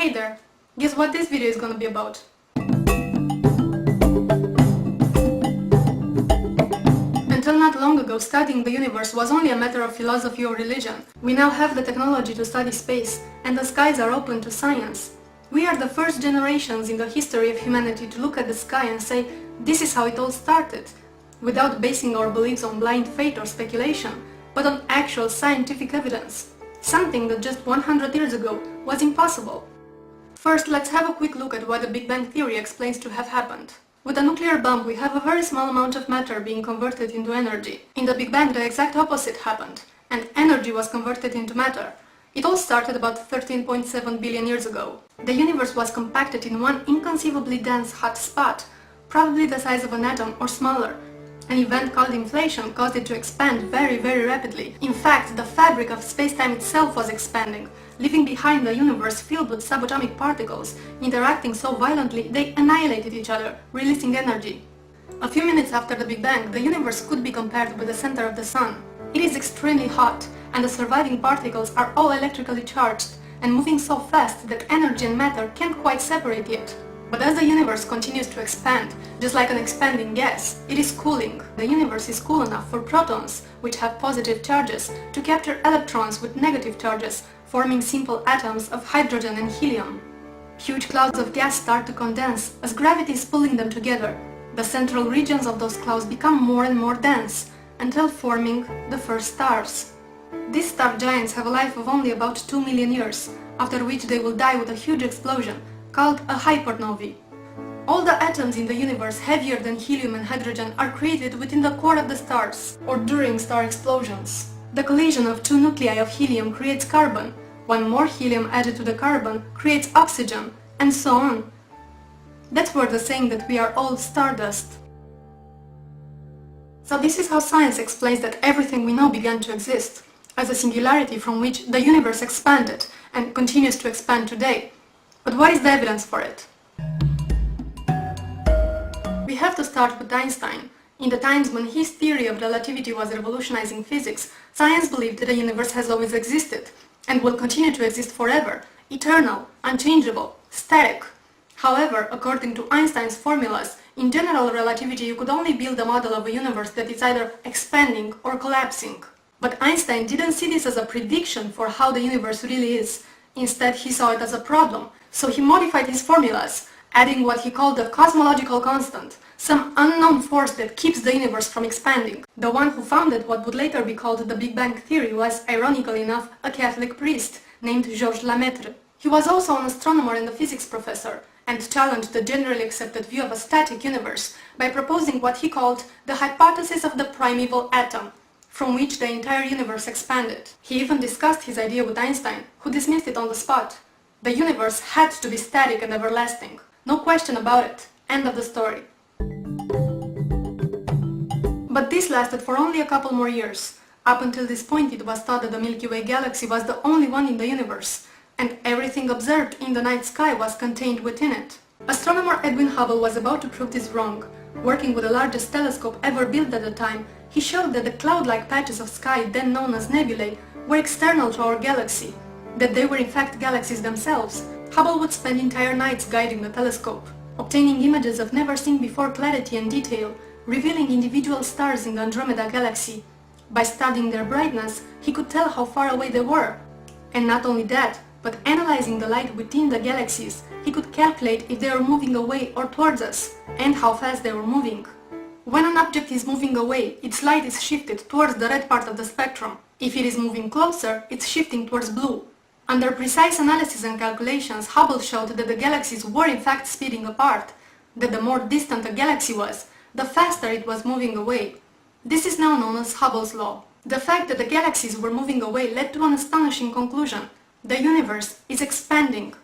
Hey there! Guess what this video is gonna be about? Until not long ago, studying the universe was only a matter of philosophy or religion. We now have the technology to study space, and the skies are open to science. We are the first generations in the history of humanity to look at the sky and say, this is how it all started, without basing our beliefs on blind faith or speculation, but on actual scientific evidence. Something that just 100 years ago was impossible. First, let's have a quick look at what the Big Bang Theory explains to have happened. With a nuclear bomb, we have a very small amount of matter being converted into energy. In the Big Bang, the exact opposite happened, and energy was converted into matter. It all started about 13.7 billion years ago. The universe was compacted in one inconceivably dense hot spot, probably the size of an atom or smaller. An event called inflation caused it to expand very, very rapidly. In fact, the fabric of space-time itself was expanding, leaving behind a universe filled with subatomic particles, interacting so violently they annihilated each other, releasing energy. A few minutes after the Big Bang, the universe could be compared with the center of the sun. It is extremely hot, and the surviving particles are all electrically charged and moving so fast that energy and matter can't quite separate yet. But as the universe continues to expand, just like an expanding gas, it is cooling. The universe is cool enough for protons, which have positive charges, to capture electrons with negative charges, forming simple atoms of hydrogen and helium. Huge clouds of gas start to condense as gravity is pulling them together. The central regions of those clouds become more and more dense, until forming the first stars. These star giants have a life of only about 2 million years, after which they will die with a huge explosion, called a hypernovae. All the atoms in the universe heavier than helium and hydrogen are created within the core of the stars, or during star explosions. The collision of two nuclei of helium creates carbon, one more helium added to the carbon creates oxygen, and so on. That's where the saying that we are all stardust. So this is how science explains that everything we know began to exist, as a singularity from which the universe expanded and continues to expand today. But what is the evidence for it? We have to start with Einstein. In the times when his theory of relativity was revolutionizing physics, science believed that the universe has always existed and will continue to exist forever, eternal, unchangeable, static. However, according to Einstein's formulas, in general relativity you could only build a model of a universe that is either expanding or collapsing. But Einstein didn't see this as a prediction for how the universe really is. Instead, he saw it as a problem, so he modified his formulas, adding what he called the cosmological constant, some unknown force that keeps the universe from expanding. The one who founded what would later be called the Big Bang Theory was, ironically enough, a Catholic priest named Georges Lemaitre. He was also an astronomer and a physics professor, and challenged the generally accepted view of a static universe by proposing what he called the hypothesis of the primeval atom, from which the entire universe expanded. He even discussed his idea with Einstein, who dismissed it on the spot. The universe had to be static and everlasting. No question about it. End of the story. But this lasted for only a couple more years. Up until this point it was thought that the Milky Way galaxy was the only one in the universe, and everything observed in the night sky was contained within it. Astronomer Edwin Hubble was about to prove this wrong. Working with the largest telescope ever built at the time, he showed that the cloud-like patches of sky then known as nebulae were external to our galaxy, that they were in fact galaxies themselves. Hubble would spend entire nights guiding the telescope, obtaining images of never-seen-before clarity and detail, revealing individual stars in the Andromeda galaxy. By studying their brightness, he could tell how far away they were. And not only that, but analyzing the light within the galaxies, he could calculate if they were moving away or towards us, and how fast they were moving. When an object is moving away, its light is shifted towards the red part of the spectrum. If it is moving closer, it's shifting towards blue. Under precise analysis and calculations, Hubble showed that the galaxies were in fact speeding apart, that the more distant a galaxy was, the faster it was moving away. This is now known as Hubble's law. The fact that the galaxies were moving away led to an astonishing conclusion. The universe is expanding.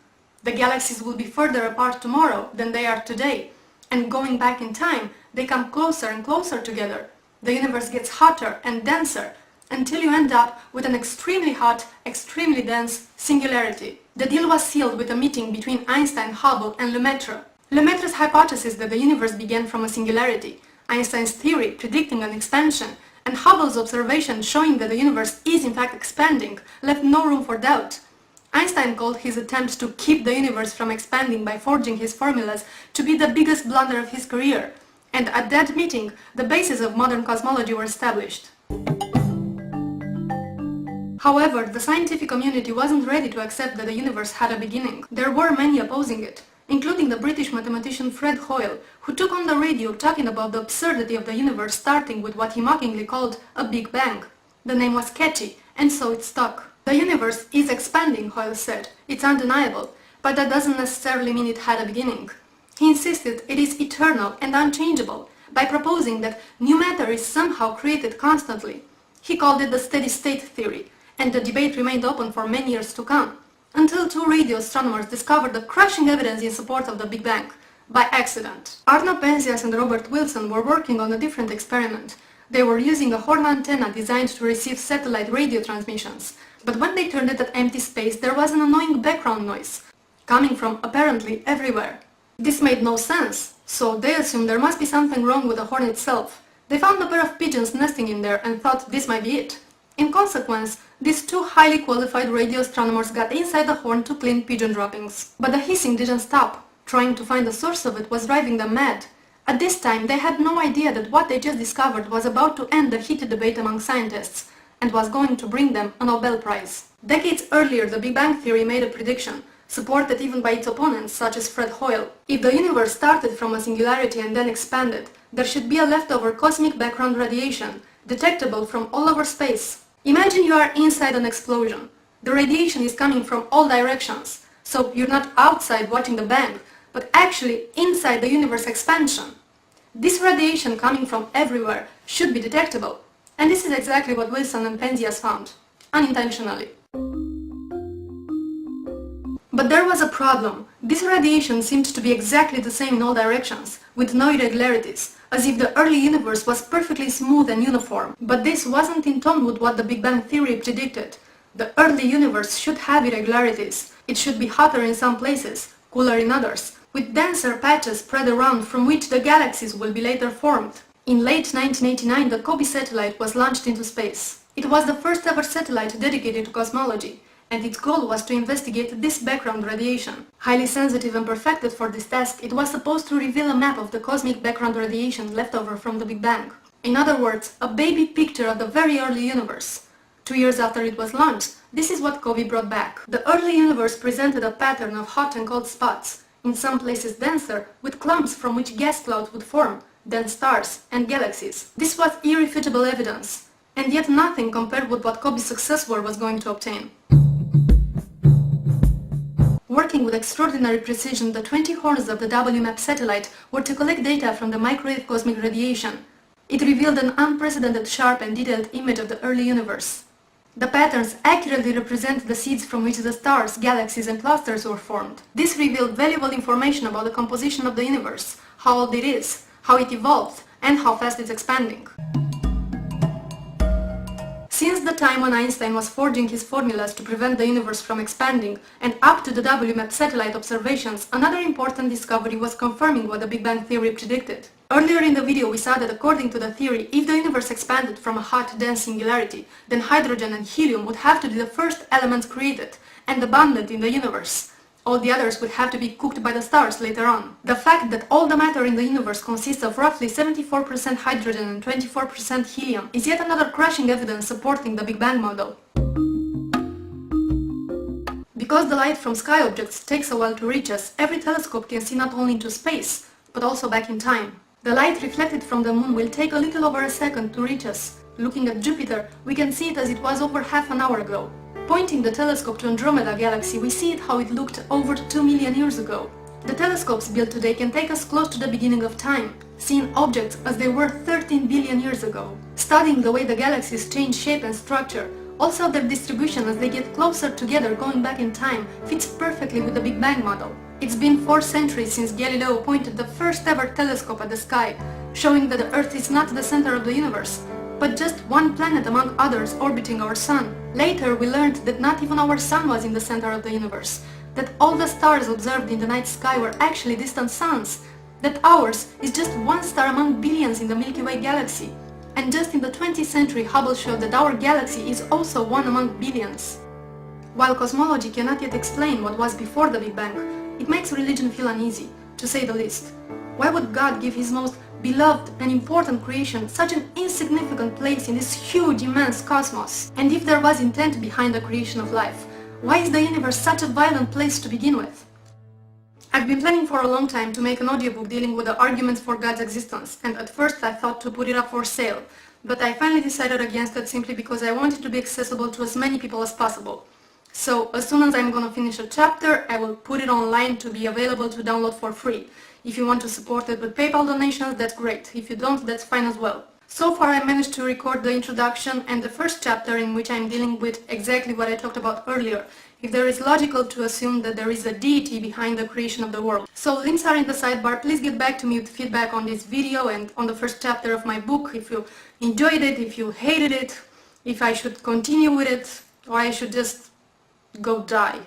The galaxies will be further apart tomorrow than they are today, and going back in time, they come closer and closer together. The universe gets hotter and denser, until you end up with an extremely hot, extremely dense singularity. The deal was sealed with a meeting between Einstein, Hubble and Lemaitre. Lemaitre's hypothesis that the universe began from a singularity, Einstein's theory predicting an expansion, and Hubble's observation showing that the universe is in fact expanding left no room for doubt. Einstein called his attempt to keep the universe from expanding by forging his formulas to be the biggest blunder of his career, and at that meeting, the bases of modern cosmology were established. However, the scientific community wasn't ready to accept that the universe had a beginning. There were many opposing it, including the British mathematician Fred Hoyle, who took on the radio talking about the absurdity of the universe starting with what he mockingly called a Big Bang. The name was catchy, and so it stuck. The universe is expanding, Hoyle said. It's undeniable, but that doesn't necessarily mean it had a beginning. He insisted it is eternal and unchangeable by proposing that new matter is somehow created constantly. He called it the steady-state theory, and the debate remained open for many years to come, until two radio astronomers discovered the crushing evidence in support of the Big Bang, by accident. Arno Penzias and Robert Wilson were working on a different experiment. They were using a horn antenna designed to receive satellite radio transmissions, but when they turned it at empty space there was an annoying background noise, coming from apparently everywhere. This made no sense, so they assumed there must be something wrong with the horn itself. They found a pair of pigeons nesting in there and thought this might be it. In consequence, these two highly qualified radio astronomers got inside the horn to clean pigeon droppings. But the hissing didn't stop. Trying to find the source of it was driving them mad. At this time, they had no idea that what they just discovered was about to end the heated debate among scientists, and was going to bring them a Nobel Prize. Decades earlier, the Big Bang Theory made a prediction, supported even by its opponents such as Fred Hoyle. If the universe started from a singularity and then expanded, there should be a leftover cosmic background radiation, detectable from all over space. Imagine you are inside an explosion. The radiation is coming from all directions, so you're not outside watching the bang, but actually inside the universe expansion. This radiation coming from everywhere should be detectable, and this is exactly what Wilson and Penzias found, unintentionally. But there was a problem. This radiation seemed to be exactly the same in all directions, with no irregularities, as if the early universe was perfectly smooth and uniform. But this wasn't in tone with what the Big Bang Theory predicted. The early universe should have irregularities. It should be hotter in some places, cooler in others, with denser patches spread around from which the galaxies will be later formed. In late 1989, the COBE satellite was launched into space. It was the first ever satellite dedicated to cosmology, and its goal was to investigate this background radiation. Highly sensitive and perfected for this task, it was supposed to reveal a map of the cosmic background radiation left over from the Big Bang. In other words, a baby picture of the very early universe. 2 years after it was launched, this is what COBE brought back. The early universe presented a pattern of hot and cold spots, in some places denser, with clumps from which gas clouds would form, then stars and galaxies. This was irrefutable evidence, and yet nothing compared with what COBE's successor was going to obtain. Working with extraordinary precision, the 20 horns of the WMAP satellite were to collect data from the microwave cosmic radiation. It revealed an unprecedented sharp and detailed image of the early universe. The patterns accurately represent the seeds from which the stars, galaxies and clusters were formed. This revealed valuable information about the composition of the universe, how old it is, how it evolved, and how fast it's expanding. Since the time when Einstein was forging his formulas to prevent the universe from expanding, and up to the WMAP satellite observations, another important discovery was confirming what the Big Bang Theory predicted. Earlier in the video we saw that according to the theory, if the universe expanded from a hot, dense singularity, then hydrogen and helium would have to be the first elements created and abundant in the universe. All the others would have to be cooked by the stars later on. The fact that all the matter in the universe consists of roughly 74% hydrogen and 24% helium is yet another crushing evidence supporting the Big Bang model. Because the light from sky objects takes a while to reach us, every telescope can see not only into space, but also back in time. The light reflected from the moon will take a little over a second to reach us. Looking at Jupiter, we can see it as it was over half an hour ago. Pointing the telescope to Andromeda galaxy, we see it how it looked over 2 million years ago. The telescopes built today can take us close to the beginning of time, seeing objects as they were 13 billion years ago. Studying the way the galaxies change shape and structure, also their distribution as they get closer together going back in time, fits perfectly with the Big Bang model. It's been 4 centuries since Galileo pointed the first ever telescope at the sky, showing that the Earth is not the center of the universe, but just one planet among others orbiting our Sun. Later we learned that not even our Sun was in the center of the universe, that all the stars observed in the night sky were actually distant suns, that ours is just one star among billions in the Milky Way galaxy, and just in the 20th century Hubble showed that our galaxy is also one among billions. While cosmology cannot yet explain what was before the Big Bang, it makes religion feel uneasy, to say the least. Why would God give his most beloved and important creation such an insignificant place in this huge, immense cosmos? And if there was intent behind the creation of life, why is the universe such a violent place to begin with? I've been planning for a long time to make an audiobook dealing with the arguments for God's existence, and at first I thought to put it up for sale, but I finally decided against it simply because I want it to be accessible to as many people as possible. So as soon as I'm gonna finish a chapter, I will put it online to be available to download for free. If you want to support it with PayPal donations, that's great. If you don't, that's fine as well. So far I managed to record the introduction and the first chapter, in which I'm dealing with exactly what I talked about earlier. If there is logical to assume that there is a deity behind the creation of the world. So links are in the sidebar. Please get back to me with feedback on this video and on the first chapter of my book, if you enjoyed it, if you hated it, if I should continue with it, or I should just go die.